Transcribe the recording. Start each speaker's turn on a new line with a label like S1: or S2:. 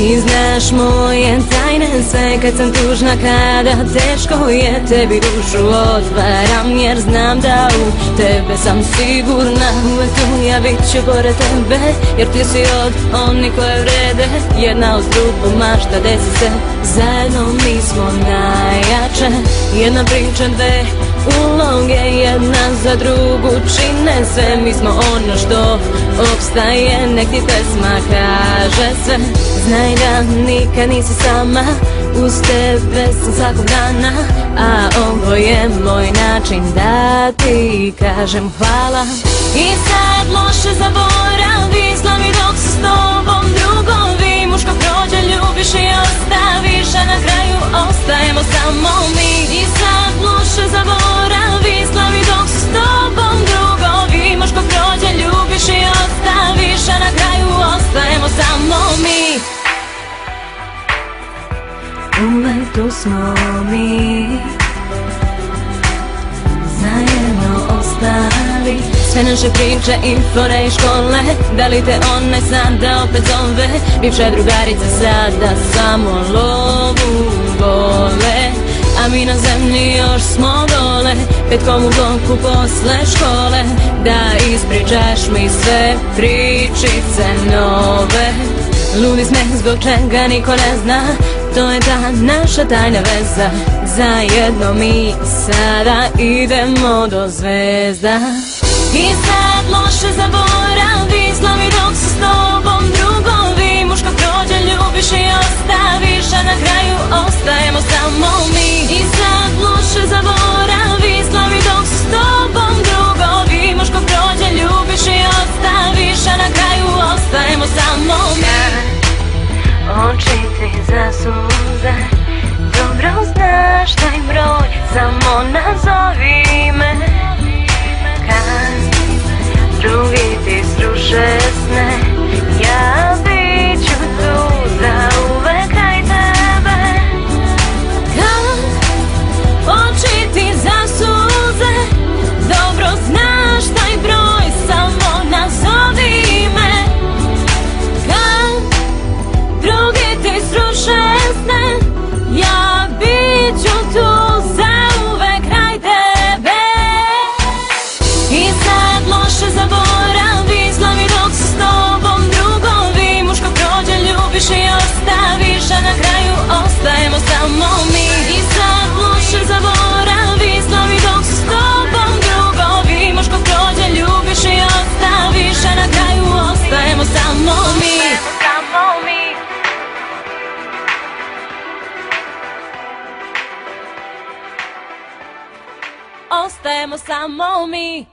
S1: Ti znaš moje tajne sve kad sam tužna, kada teško je, tebi dušu otvaram jer znam da u tebe sam sigurna. Uvek tu ja bit ću pored tebe jer ti si od onih koje vrede. Jedna uz drugu mašta desi se, zajedno mi smo najjače. Jedna priča, dve uloge, jedna za drugu čine sve. Mi smo ono što opstaje, nek ti pesma kaže sve. Znaj da nikad nisi sama, uz tebe sam svakog dana, a ovo je moj način da ti kažem hvala. I sad loše zaboravi, slavi dok su s tobom drugovi. Muško prođe, ljubiš i ostaviš, a na kraju ostajemo samo mi. I sad loše zaboravi, slavi dok su s tobom drugovi. Muško prođe, ljubiš i ostaviš, a na kraju ostajemo samo mi. Uvek tu smo mi, zajedno ostali. Sve naše priče i fore i škole, da li te one sada opet zove? Bivša drugarica sada samo lovu vole, a mi na zemlji još smo dole. Petkom u bloku posle škole, da ispričaš mi sve pričice nove. Ludi smeh zbog čega niko ne zna, to je ta naša tajna veza. Zajedno mi sada idemo do zvezda. I sad loše zaboravi, slavi dok su s tobom drugovi. Muško prođe, ljubiš i ostaviš, a na kraju ostajemo samo mi. I sad loše zaboravi, slavi dok su s tobom drugovi. Muško prođe, ljubiš i ostaviš, a na kraju ostajemo samo mi. Oči ti zasuze, dobro znaš taj broj, samo nazovi me. Kad drugi ti sruše sne, ja bit ću tu za uvek kraj tebe. Kad oči ti zasuze, dobro znaš taj broj, samo nazovi me. Kad drugi ti sruše sne, ja bit ću tu za uvek kraj tebe. I sad loše zaboravi, slavi dok su s tobom drugovi. Muško prođe, ljubiš i ostaviš, a na kraju ostajemo samo mi. I sad loše zaboravi, slavi dok su s tobom drugovi. Muško prođe, ljubiš i ostaviš, a na kraju ostajemo samo mi. Ostajemo samo mi.